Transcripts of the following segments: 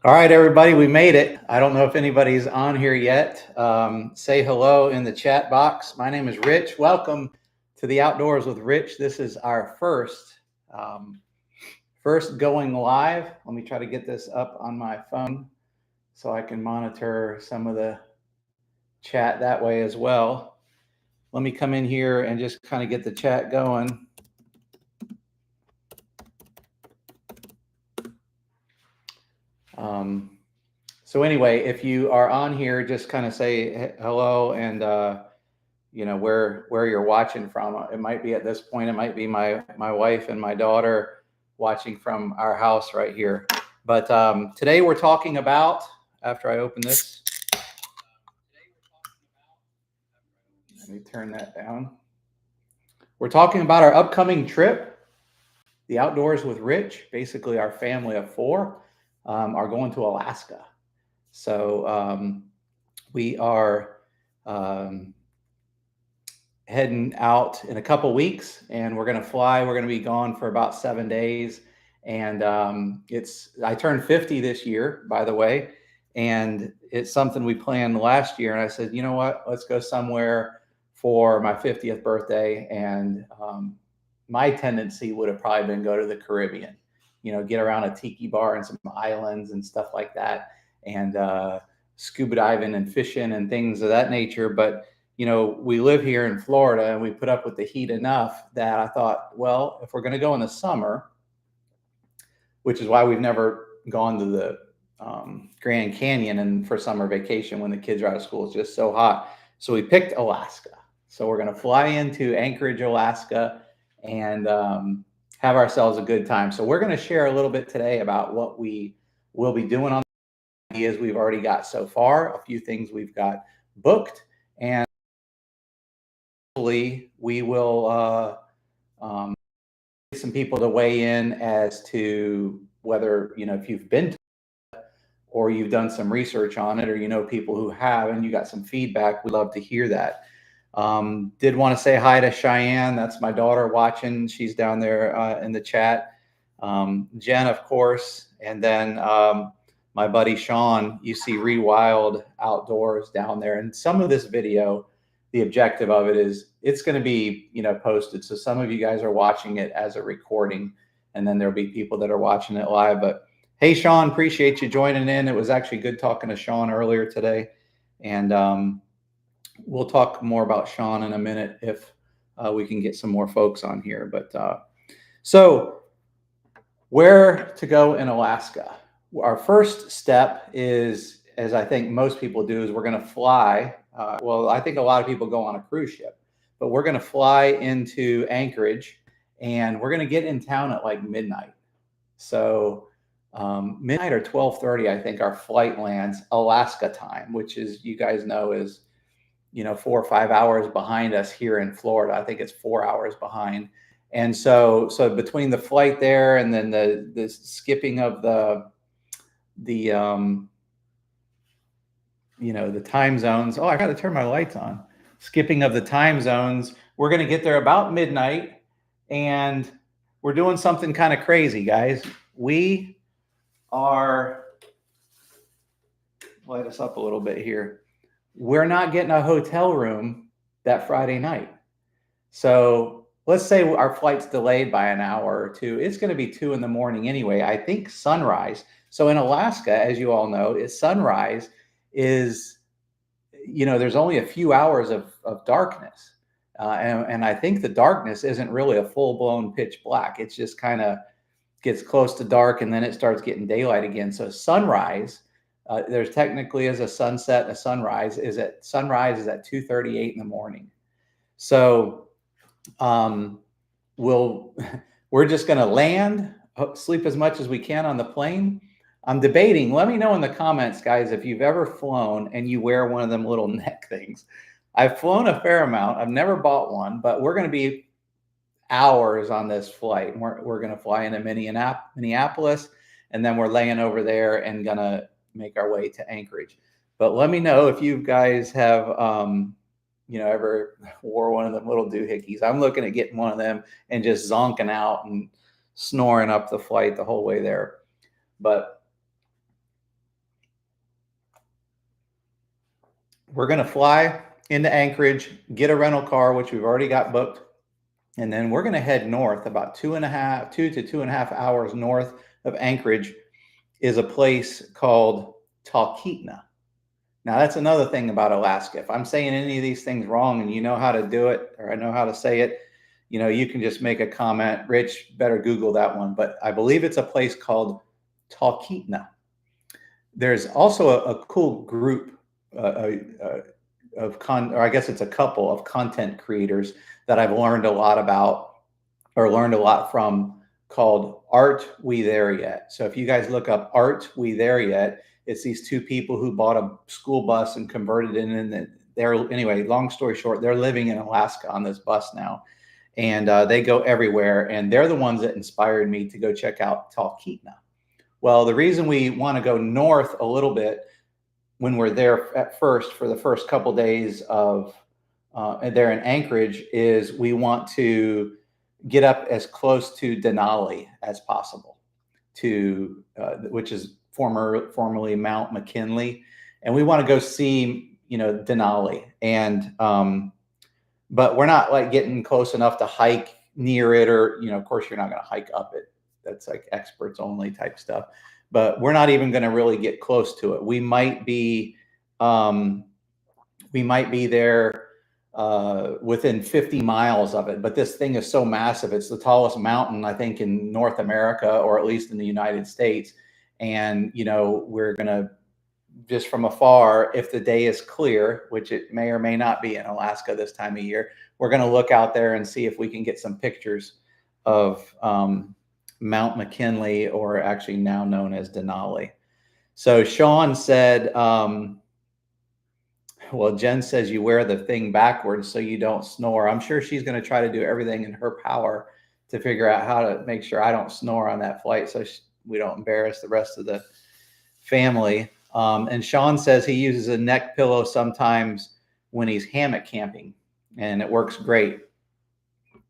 All right, everybody, we made it. I don't know if anybody's on here yet. Say hello in the chat box. My name is Rich. Welcome to the Outdoors with Rich. This is our um, first going live. Let me try to get this up on my phone so I can monitor some of the chat that way as well. Let me come in here and just kind of get the chat going. Um, so anyway, if you are on here, just kind of say hello and where you're watching from. It might be at this point. It might be my wife and my daughter watching from our house right here. But today we're talking about. After I open this, let me turn that down. We're talking about our upcoming trip, the Outdoors with Rich. Basically, our family of four are going to Alaska. So we are um, heading out in a couple weeks, and we're going to fly. We're going to be gone for about 7 days, and I turned 50 this year, by the way, and it's something we planned last year. And I said, you know what? Let's go somewhere for my 50th birthday, and my tendency would have probably been go to the Caribbean. Get around a tiki bar and some islands and stuff like that, and scuba diving and fishing and things of that nature. But we live here in Florida and we put up with the heat enough that I thought, well, if we're going to go in the summer, which is why we've never gone to the Grand Canyon and for summer vacation when the kids are out of school, it's just so hot. So we picked Alaska. So we're going to fly into Anchorage, Alaska, and have ourselves a good time. So we're going to share a little bit today about what we will be doing on the ideas we've already got so far, a few things we've got booked, and we will get some people to weigh in as to whether, if you've been to or you've done some research on it, or people who have and you got some feedback. We'd love to hear that. Did want to say hi to Cheyenne. That's my daughter watching. She's down there in the chat. Jen, of course, and then my buddy Sean. You see Rewild Outdoors down there, and some of this video, the objective of it is it's going to be posted. So some of you guys are watching it as a recording, and then there'll be people that are watching it live. But hey, Sean, appreciate you joining in. It was actually good talking to Sean earlier today, and we'll talk more about Sean in a minute if we can get some more folks on here. But so where to go in Alaska? Our first step is, as I think most people do, is we're going to fly. Well, I think a lot of people go on a cruise ship, but we're going to fly into Anchorage, and we're going to get in town at like midnight. So midnight or 12:30, I think our flight lands Alaska time, which is, you guys know, is 4 or 5 hours behind us here in Florida. I think it's 4 hours behind. And so between the flight there and then the skipping of the the time zones. Oh, I got to turn my lights on. Skipping of the time zones, we're going to get there about midnight, and we're doing something kind of crazy, guys. We are, light us up a little bit here. We're not getting a hotel room that Friday night. So let's say our flight's delayed by an hour or two. It's going to be 2 in the morning anyway. I think sunrise. So in Alaska, as you all know, sunrise is, there's only a few hours of darkness. And I think the darkness isn't really a full blown pitch black. It's just kind of gets close to dark and then it starts getting daylight again. So sunrise, there's technically is a sunset and a sunrise is at 2:38 in the morning. So we're just going to land, sleep as much as we can on the plane. I'm debating. Let me know in the comments, guys, if you've ever flown and you wear one of them little neck things. I've flown a fair amount. I've never bought one, but we're going to be hours on this flight. We're going to fly into Minneapolis, and then we're laying over there and going to make our way to Anchorage. But let me know if you guys have ever wore one of them little doohickeys. I'm looking at getting one of them and just zonking out and snoring up the flight the whole way there. But We're going to fly into Anchorage, get a rental car, which we've already got booked. And then we're going to head north about 2 to 2.5 hours north of Anchorage is a place called Talkeetna. Now, that's another thing about Alaska. If I'm saying any of these things wrong and you know how to do it, or I know how to say it, you can just make a comment. Rich, better Google that one. But I believe it's a place called Talkeetna. There's also a cool group or I guess it's a couple of content creators that I've learned a lot about or learned a lot from called Art We There Yet. So if you guys look up Art We There Yet, it's these two people who bought a school bus and converted it in. Anyway, long story short, they're living in Alaska on this bus now. And they go everywhere. And they're the ones that inspired me to go check out Talkeetna. Well, the reason we want to go north a little bit when we're there at first for the first couple days of there in Anchorage is we want to get up as close to Denali as possible, which is formerly Mount McKinley, and we want to go see Denali, and but we're not like getting close enough to hike near it, or of course you're not going to hike up it. That's like experts only type stuff. But we're not even going to really get close to it. We might be there within 50 miles of it. But this thing is so massive. It's the tallest mountain, I think, in North America, or at least in the United States. And, we're going to, just from afar, if the day is clear, which it may or may not be in Alaska this time of year, we're going to look out there and see if we can get some pictures of Mount McKinley, or actually now known as Denali. So Sean said, well, Jen says you wear the thing backwards so you don't snore. I'm sure she's going to try to do everything in her power to figure out how to make sure I don't snore on that flight, so we don't embarrass the rest of the family. And Sean says he uses a neck pillow sometimes when he's hammock camping, and it works great.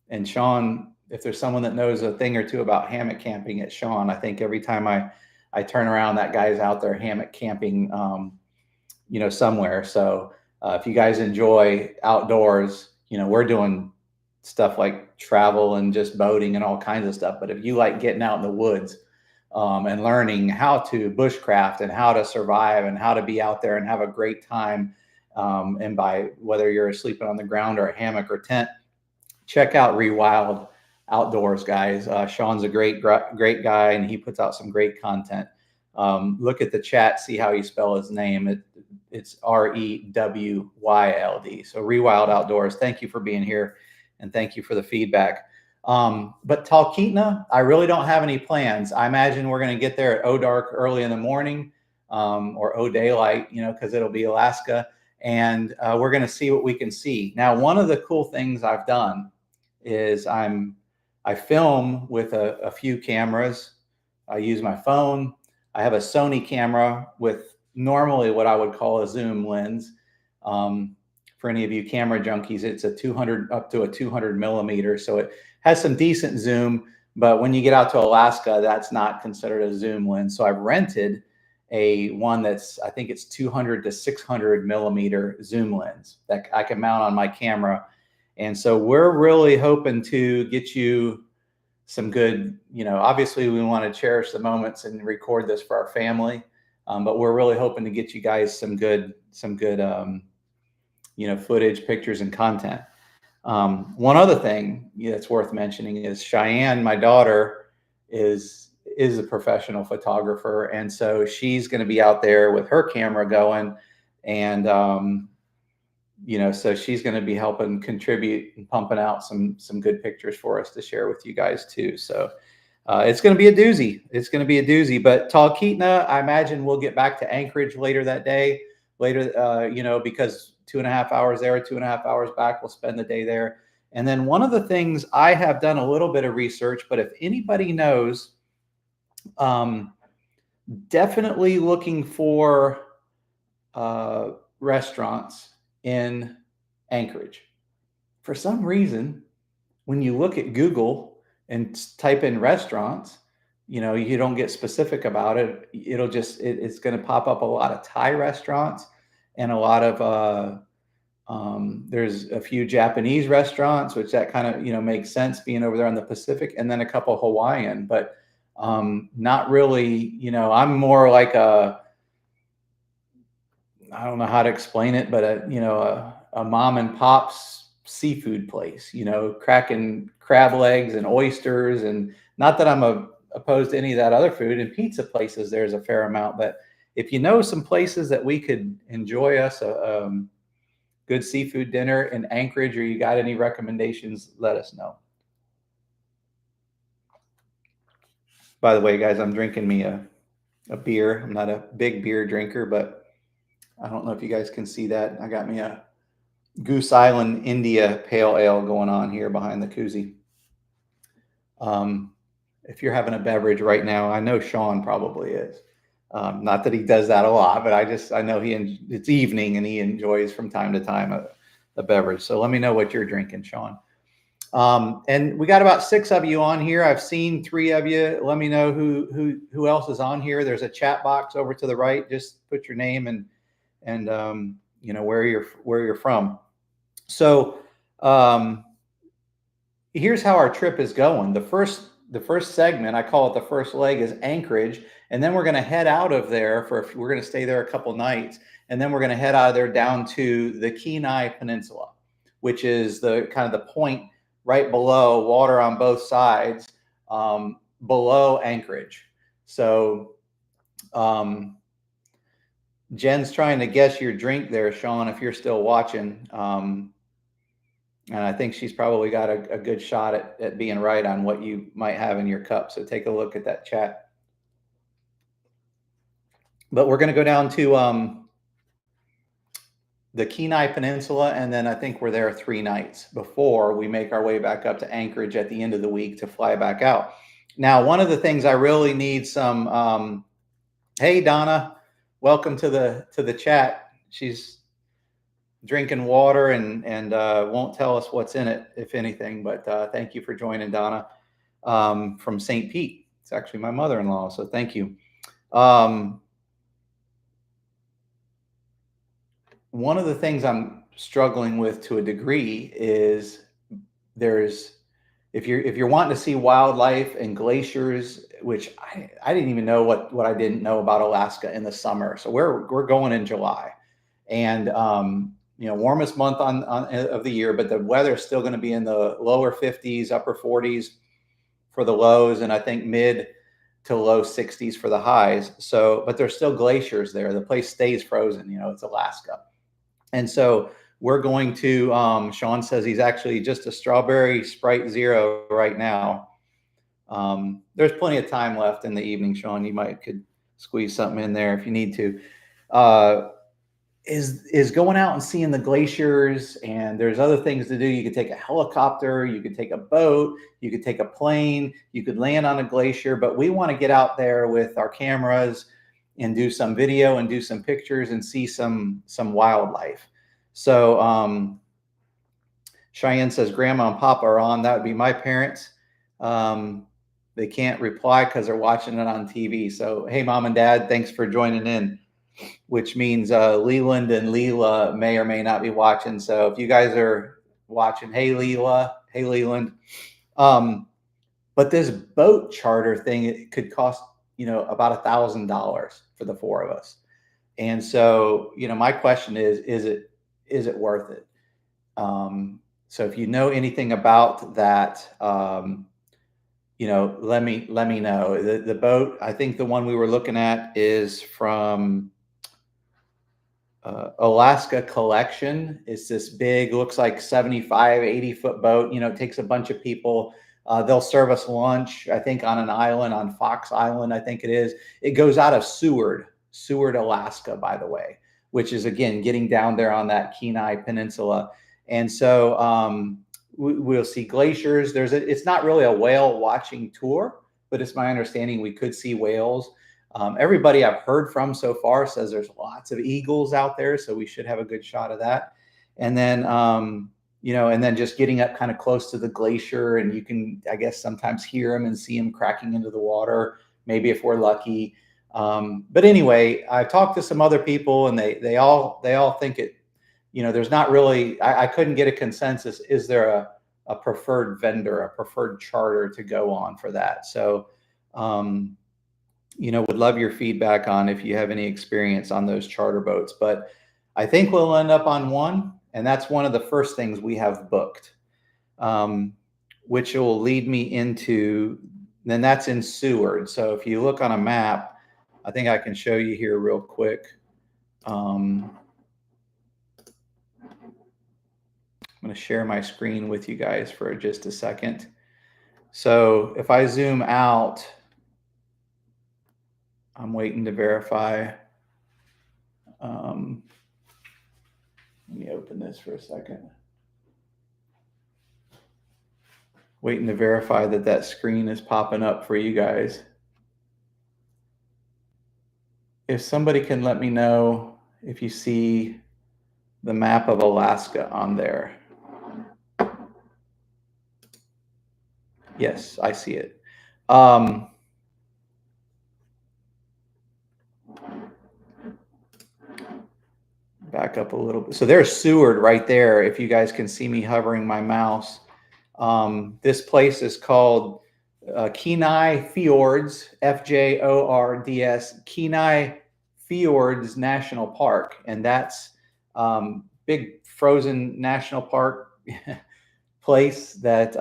And Sean, if there's someone that knows a thing or two about hammock camping, it's Sean. I think every time I turn around, that guy's out there hammock camping, somewhere. So if you guys enjoy outdoors, we're doing stuff like travel and just boating and all kinds of stuff. But if you like getting out in the woods and learning how to bushcraft and how to survive and how to be out there and have a great time, and by whether you're sleeping on the ground or a hammock or tent, check out Rewild Outdoors, guys. Sean's a great guy, and he puts out some great content. Look at the chat, see how you spell his name. It's Rewyld. So Rewild Outdoors. Thank you for being here, and thank you for the feedback. But Talkeetna, I really don't have any plans. I imagine we're going to get there at O-dark early in the morning, or O-daylight, because it'll be Alaska, and we're going to see what we can see. Now, one of the cool things I've done is I film with a few cameras. I use my phone. I have a Sony camera with normally what I would call a zoom lens. For any of you camera junkies, it's up to a 200 millimeter. So it has some decent zoom, but when you get out to Alaska, that's not considered a zoom lens. So I've rented one I think it's 200 to 600 millimeter zoom lens that I can mount on my camera. And so we're really hoping to get you some good, obviously we want to cherish the moments and record this for our family. But we're really hoping to get you guys some good footage, pictures, and content. One other thing that's worth mentioning is Cheyenne, my daughter, is a professional photographer. And so she's going to be out there with her camera going, and so she's going to be helping contribute and pumping out some good pictures for us to share with you guys too. So it's going to be a doozy. But Talkeetna, I imagine we'll get back to Anchorage later that day. Because 2.5 hours there, 2.5 hours back, we'll spend the day there. And then one of the things, I have done a little bit of research, but if anybody knows, definitely looking for restaurants in Anchorage. For some reason, when you look at Google and type in restaurants, you don't get specific about it. It's going to pop up a lot of Thai restaurants and a lot of there's a few Japanese restaurants, which that kind of makes sense being over there on the Pacific, and then a couple Hawaiian, but not really. I'm more like I don't know how to explain it, but a mom and pop's seafood place, cracking crab legs and oysters, and not that I'm opposed to any of that other food. And pizza places, there's a fair amount, but if you know some places that we could enjoy us a good seafood dinner in Anchorage, or you got any recommendations, let us know. By the way, guys, I'm drinking me a beer. I'm not a big beer drinker, but I don't know if you guys can see that. I got me a Goose Island India Pale Ale going on here behind the koozie. If you're having a beverage right now, I know Sean probably is. Not that he does that a lot, but I know it's evening and he enjoys from time to time a beverage. So let me know what you're drinking, Sean. And we got about 6 of you on here. I've seen 3 of you. Let me know who else is on here. There's a chat box over to the right. Just put your name and where you're from. So here's how our trip is going. The first segment, I call it the first leg, is Anchorage, and then we're going to head out of there we're going to stay there a couple nights, and then we're going to head out of there down to the Kenai Peninsula, which is the kind of the point right below, water on both sides, below Anchorage. So Jen's trying to guess your drink there, Sean, if you're still watching. And I think she's probably got a good shot at being right on what you might have in your cup. So take a look at that chat. But we're going to go down to the Kenai Peninsula, and then I think we're there 3 nights before we make our way back up to Anchorage at the end of the week to fly back out. Now, one of the things I really need some hey, Donna, welcome to the chat. She's drinking water and won't tell us what's in it, if anything, but thank you for joining, Donna, from St. Pete. It's actually my mother-in-law, so thank you. One of the things I'm struggling with to a degree is if you're wanting to see wildlife and glaciers, which I didn't even know what I didn't know about Alaska in the summer. So we're going in July, and warmest month of the year, but the weather is still going to be in the lower 50s, upper 40s for the lows, and I think mid to low 60s for the highs. So, but there's still glaciers there. The place stays frozen. It's Alaska. And so we're going to, Sean says he's actually just a strawberry Sprite Zero right now. There's plenty of time left in the evening, Sean. You could squeeze something in there if you need to. Is going out and seeing the glaciers, and there's other things to do. You could take a helicopter, you could take a boat, you could take a plane, you could land on a glacier, but we want to get out there with our cameras and do some video and do some pictures and see some wildlife. So Cheyenne says Grandma and Papa are on. That would be my parents. They can't reply because they're watching it on TV. So hey, Mom and Dad, thanks for joining in, which means Leland and Leela may or may not be watching. So if you guys are watching, hey Leela, hey Leland. But this boat charter thing, it could cost about $1,000 for the 4 of us. And so my question is it worth it? So if you know anything about that, let me know. The boat, I think the one we were looking at is from Alaska Collection. It's this big, looks like 75, 80-foot boat. It takes a bunch of people. They'll serve us lunch, I think, on an island, on Fox Island, I think it is. It goes out of Seward, Alaska, by the way, which is, again, getting down there on that Kenai Peninsula. And so we'll see glaciers. It's not really a whale watching tour, but it's my understanding we could see whales. Everybody I've heard from so far says there's lots of eagles out there, so we should have a good shot of that. And then, and then just getting up kind of close to the glacier, and you can, I guess, sometimes hear them and see them cracking into the water, maybe if we're lucky. But anyway, I talked to some other people, and they all think it. There's not really. I couldn't get a consensus. Is there a preferred vendor, a preferred charter to go on for that? So, would love your feedback on if you have any experience on those charter boats. But I think we'll end up on one, and that's one of the first things we have booked, which will lead me into. Then that's in Seward. So if you look on a map, I think I can show you here real quick. I'm going to share my screen with you guys for just a second. So if I zoom out, I'm waiting to verify. Let me open this for a second. Waiting to verify that screen is popping up for you guys. If somebody can let me know if you see the map of Alaska on there. Yes, I see it. Back up a little bit. So there's Seward right there. If you guys can see me hovering my mouse. This place is called Kenai Fjords, FJORDS, Kenai Fjords National Park. And that's big frozen national park place that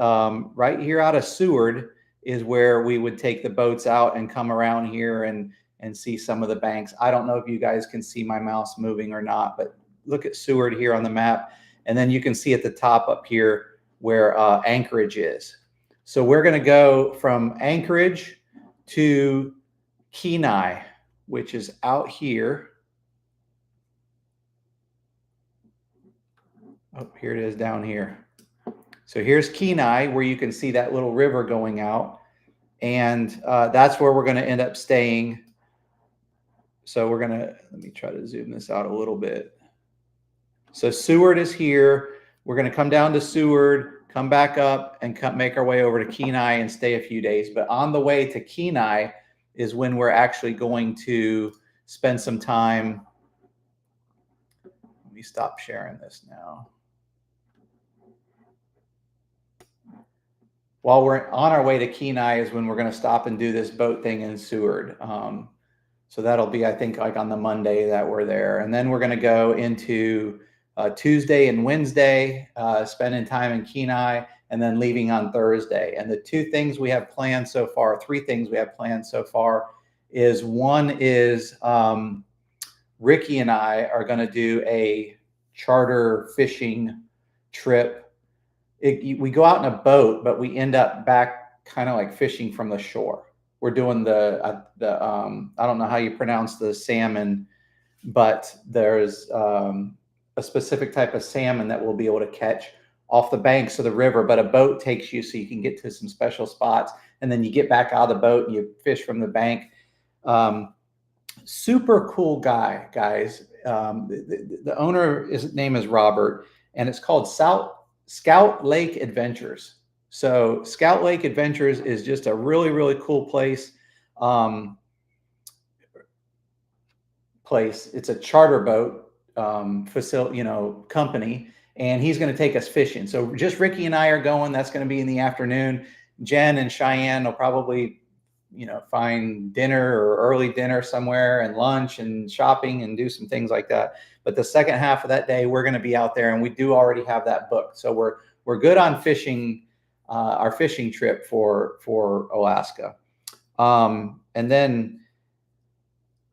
right here out of Seward is where we would take the boats out and come around here and see some of the banks. I don't know if you guys can see my mouse moving or not, but look at Seward here on the map. And then you can see at the top up here where Anchorage is. So we're going to go from Anchorage to Kenai, which is out here. Oh, here it is down here. So here's Kenai, where you can see that little river going out. And that's where we're going to end up staying. So we're going to, let me try to zoom this out a little bit. So Seward is here. We're going to come down to Seward, come back up, and make our way over to Kenai and stay a few days. But on the way to Kenai is when we're actually going to spend some time. Let me stop sharing this now. While we're on our way to Kenai is when we're going to stop and do this boat thing in Seward. So that'll be, I think, like on the Monday that we're there. And then we're going to go into Tuesday and Wednesday, spending time in Kenai, and then leaving on Thursday. And the three things we have planned so far is one is Ricky and I are going to do a charter fishing trip. We go out in a boat, but we end up back kind of like fishing from the shore. We're doing I don't know how you pronounce the salmon, but there's a specific type of salmon that we'll be able to catch off the banks of the river, but a boat takes you so you can get to some special spots, and then you get back out of the boat and you fish from the bank. Super cool guy, guys. The owner, his name is Robert, and it's called Scout Lake Adventures. So Scout Lake Adventures is just a really, really cool place. It's a charter boat facility, company, and he's going to take us fishing. So just Ricky and I are going. That's going to be in the afternoon. Jen and Cheyenne will probably, find dinner or early dinner somewhere, and lunch and shopping and do some things like that. But the second half of that day, we're going to be out there, and we do already have that booked. So we're good on fishing, our fishing trip for Alaska. And then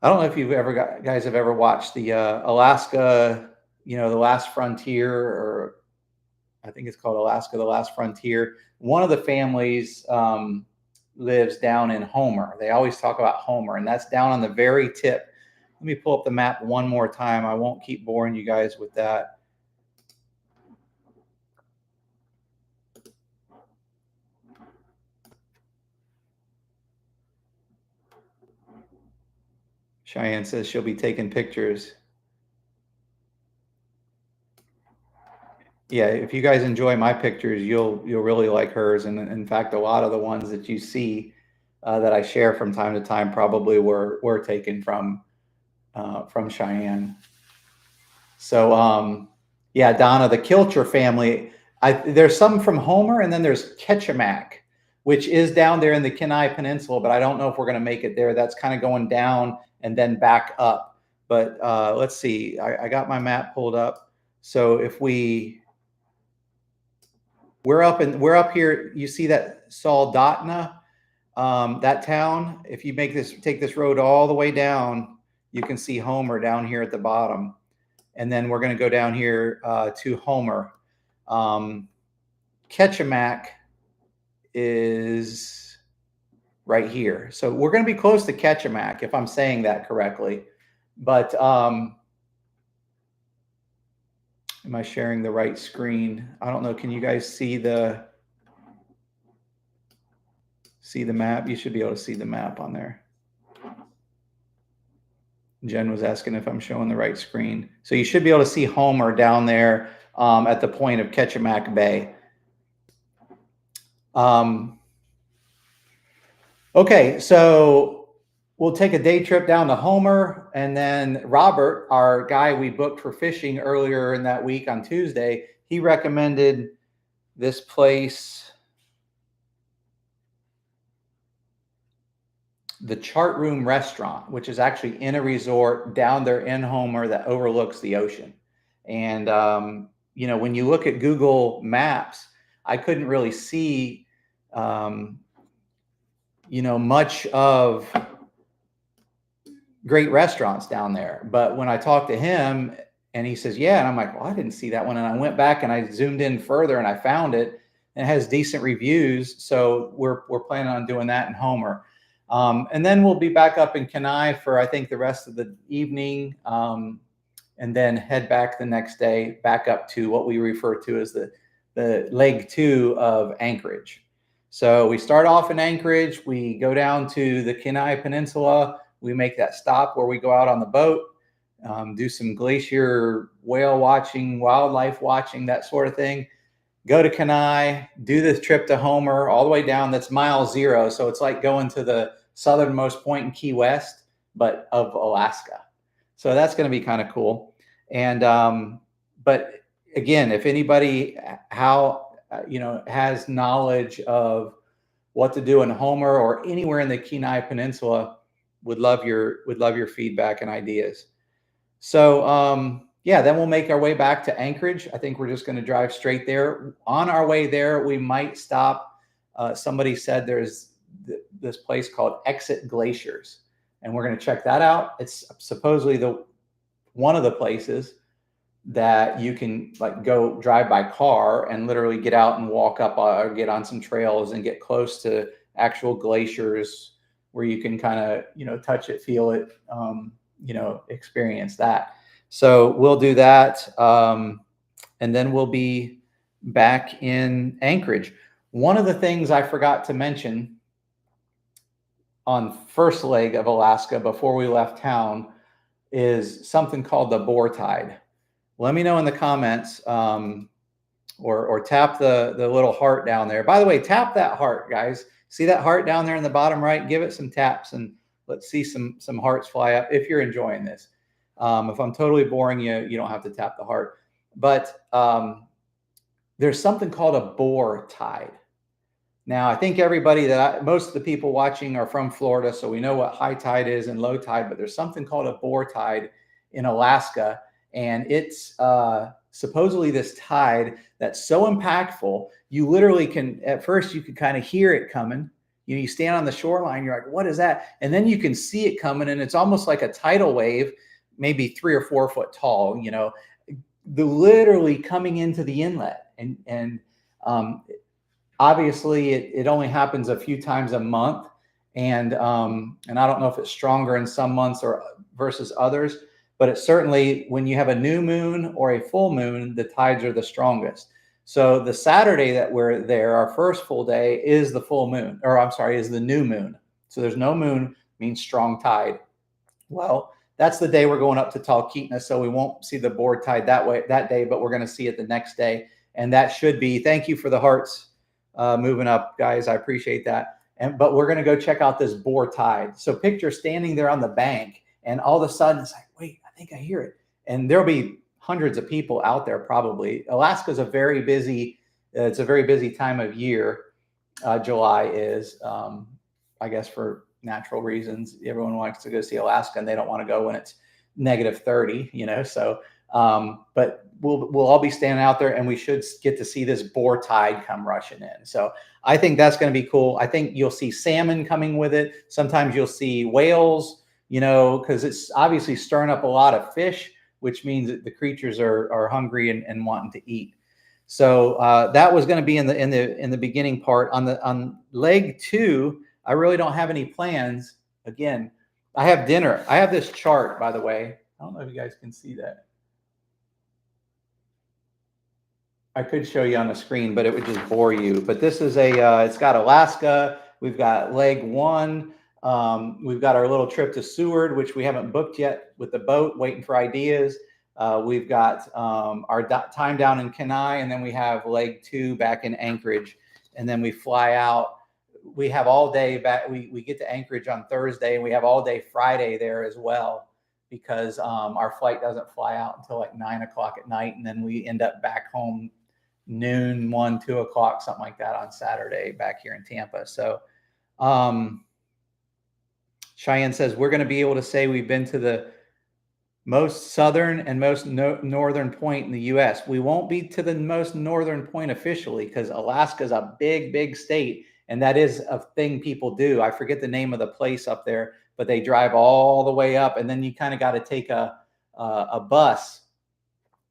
I don't know if guys have ever watched the Alaska, The Last Frontier, or I think it's called Alaska, The Last Frontier. One of the families lives down in Homer. They always talk about Homer, and that's down on the very tip. Let me pull up the map one more time. I won't keep boring you guys with that. Cheyenne says she'll be taking pictures. Yeah, if you guys enjoy my pictures, you'll really like hers. And in fact, a lot of the ones that you see that I share from time to time probably were taken from Cheyenne. So yeah, Donna, the Kilcher family. There's some from Homer, and then there's Ketchimack, which is down there in the Kenai Peninsula, but I don't know if we're going to make it there. That's kind of going down and then back up. But let's see. I got my map pulled up. So if we're up here, you see that Soldotna, that town. If you take this road all the way down, you can see Homer down here at the bottom. And then we're going to go down here to Homer. Ketchimack is right here. So we're going to be close to Ketchimack, if I'm saying that correctly. But am I sharing the right screen? I don't know. Can you guys see the map? You should be able to see the map on there. Jen was asking if I'm showing the right screen. So you should be able to see Homer down there at the point of Ketchimack Bay. Okay, so we'll take a day trip down to Homer, and then Robert, our guy we booked for fishing earlier in that week on Tuesday, he recommended this place, the Chart Room Restaurant, which is actually in a resort down there in Homer that overlooks the ocean. And, you know, when you look at Google Maps, I couldn't really see, you know, much of great restaurants down there. But when I talked to him and he says, yeah, and I'm like, well, I didn't see that one. And I went back and I zoomed in further and I found it, and it has decent reviews. So we're planning on doing that in Homer. And then we'll be back up in Kenai for, I think, the rest of the evening, and then head back the next day, back up to what we refer to as the leg 2 of Anchorage. So we start off in Anchorage, we go down to the Kenai Peninsula, we make that stop where we go out on the boat, do some glacier whale watching, wildlife watching, that sort of thing. Go to Kenai, do this trip to Homer all the way down. That's mile 0. So it's like going to the southernmost point in Key West, but of Alaska. So that's going to be kind of cool. And, but again, if anybody has knowledge of what to do in Homer or anywhere in the Kenai Peninsula, would love your feedback and ideas. So, yeah, then we'll make our way back to Anchorage. I think we're just going to drive straight there. On our way there, we might stop. Somebody said there's this place called Exit Glaciers, and we're going to check that out. It's supposedly one of the places that you can like go drive by car and literally get out and walk up or get on some trails and get close to actual glaciers where you can kind of, you know, touch it, feel it, you know, experience that. So we'll do that. And then we'll be back in Anchorage. One of the things I forgot to mention on first leg of Alaska before we left town is something called the boar tide. Let me know in the comments, or tap the little heart down there. By the way, tap that heart, guys. See that heart down there in the bottom right? Give it some taps and let's see some hearts fly up if you're enjoying this. If I'm totally boring you, you don't have to tap the heart. But there's something called a boar tide. Now, I think most of the people watching are from Florida, so we know what high tide is and low tide, but there's something called a boar tide in Alaska. And it's supposedly this tide that's so impactful, you literally can, at first you could kind of hear it coming. You stand on the shoreline, you're like, what is that? And then you can see it coming, and it's almost like a tidal wave, maybe 3 or 4 foot tall, you know, literally coming into the inlet. And obviously it only happens a few times a month. And I don't know if it's stronger in some months or versus others, but it's certainly when you have a new moon or a full moon, the tides are the strongest. So the Saturday that we're there, our first full day is the full moon, or I'm sorry, is the new moon. So there's no moon, means strong tide. Well, that's the day we're going up to Talkeetna, so we won't see the boar tide that day, but we're going to see it the next day. And that should be, thank you for the hearts moving up, guys. I appreciate that. but we're going to go check out this boar tide. So picture standing there on the bank, and all of a sudden it's like, wait, I think I hear it. And there'll be hundreds of people out there probably. Alaska's a very busy, it's a very busy time of year. July is, I guess for natural reasons, everyone wants to go see Alaska and they don't want to go when it's -30, you know, so, but we'll all be standing out there, and we should get to see this boar tide come rushing in. So I think that's going to be cool. I think you'll see salmon coming with it. Sometimes you'll see whales, you know, because it's obviously stirring up a lot of fish, which means that the creatures are hungry and wanting to eat. So that was going to be in the beginning part. On leg 2, I really don't have any plans. Again, I have dinner. I have this chart, by the way. I don't know if you guys can see that. I could show you on the screen, but it would just bore you. But this is it's got Alaska. We've got leg 1. We've got our little trip to Seward, which we haven't booked yet with the boat, waiting for ideas. We've got our time down in Kenai, and then we have leg 2 back in Anchorage, and then we fly out. We have all day back. We get to Anchorage on Thursday, and we have all day Friday there as well, because our flight doesn't fly out until like 9 o'clock at night, and then we end up back home noon, 1, 2 o'clock, something like that on Saturday back here in Tampa. So Cheyenne says we're going to be able to say we've been to the most southern and most northern point in the U.S. We won't be to the most northern point officially, because Alaska is a big, big state, and that is a thing people do. I forget the name of the place up there, but they drive all the way up, and then you kind of got to take a bus,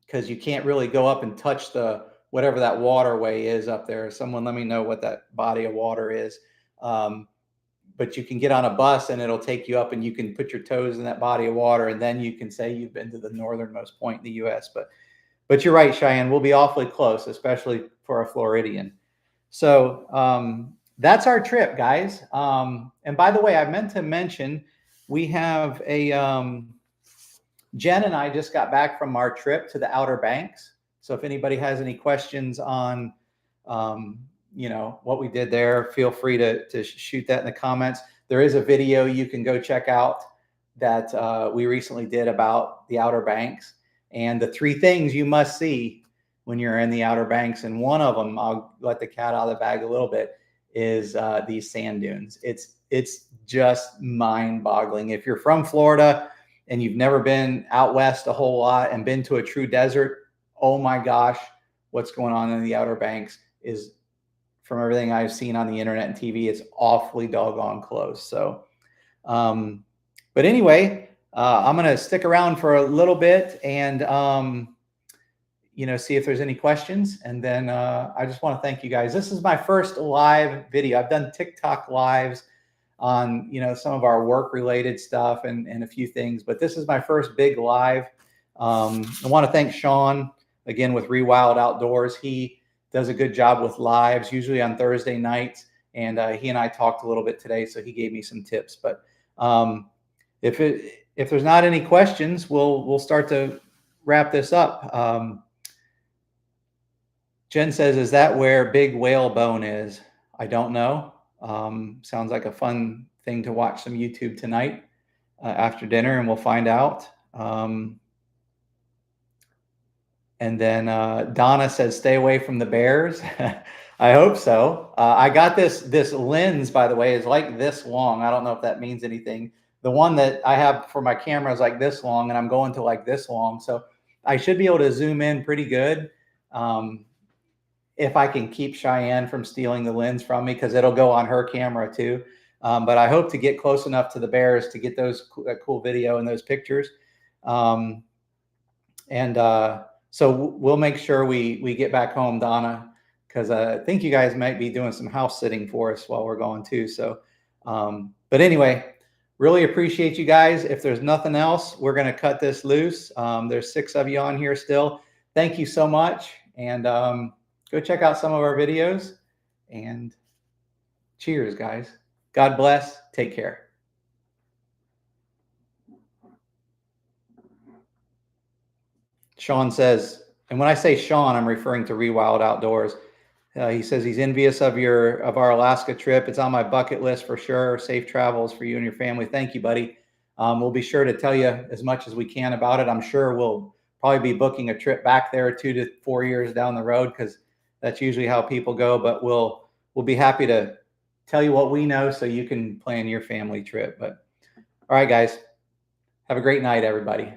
because you can't really go up and touch the whatever that waterway is up there. Someone let me know what that body of water is. But you can get on a bus and it'll take you up, and you can put your toes in that body of water, and then you can say you've been to the northernmost point in the U.S. But you're right, Cheyenne, we'll be awfully close, especially for a Floridian. So that's our trip, guys. And by the way, I meant to mention, we have a Jen and I just got back from our trip to the Outer Banks. So if anybody has any questions on you know, what we did there, feel free to shoot that in the comments. There is a video you can go check out that we recently did about the Outer Banks and the 3 things you must see when you're in the Outer Banks. And one of them, I'll let the cat out of the bag a little bit, is these sand dunes. It's just mind-boggling. If you're from Florida and you've never been out west a whole lot and been to a true desert, oh my gosh, what's going on in the Outer Banks is, from everything I've seen on the internet and TV, it's awfully doggone close. So, but anyway, I'm going to stick around for a little bit and, you know, see if there's any questions. And then I just want to thank you guys. This is my first live video. I've done TikTok lives on, you know, some of our work related stuff and a few things, but this is my first big live. I want to thank Sean again with Rewild Outdoors. He does a good job with lives, usually on Thursday nights. And he and I talked a little bit today, so he gave me some tips. But if there's not any questions, we'll start to wrap this up. Jen says, is that where Big Whalebone is? I don't know. Sounds like a fun thing to watch some YouTube tonight after dinner, and we'll find out. And then Donna says, stay away from the bears. I hope so. I got this lens, by the way, is like this long. I don't know if that means anything. The one that I have for my camera is like this long, and I'm going to like this long. So I should be able to zoom in pretty good if I can keep Cheyenne from stealing the lens from me, because it'll go on her camera too. But I hope to get close enough to the bears to get that cool video and those pictures. So we'll make sure we get back home, Donna, because I think you guys might be doing some house sitting for us while we're going too. So, but anyway, really appreciate you guys. If there's nothing else, we're going to cut this loose. There's 6 of you on here still. Thank you so much. And go check out some of our videos. And cheers, guys. God bless. Take care. Sean says, and when I say Sean, I'm referring to Rewild Outdoors. He says he's envious of our Alaska trip. It's on my bucket list for sure. Safe travels for you and your family. Thank you, buddy. We'll be sure to tell you as much as we can about it. I'm sure we'll probably be booking a trip back there 2 to 4 years down the road, because that's usually how people go. But we'll be happy to tell you what we know so you can plan your family trip. But all right, guys, have a great night, everybody.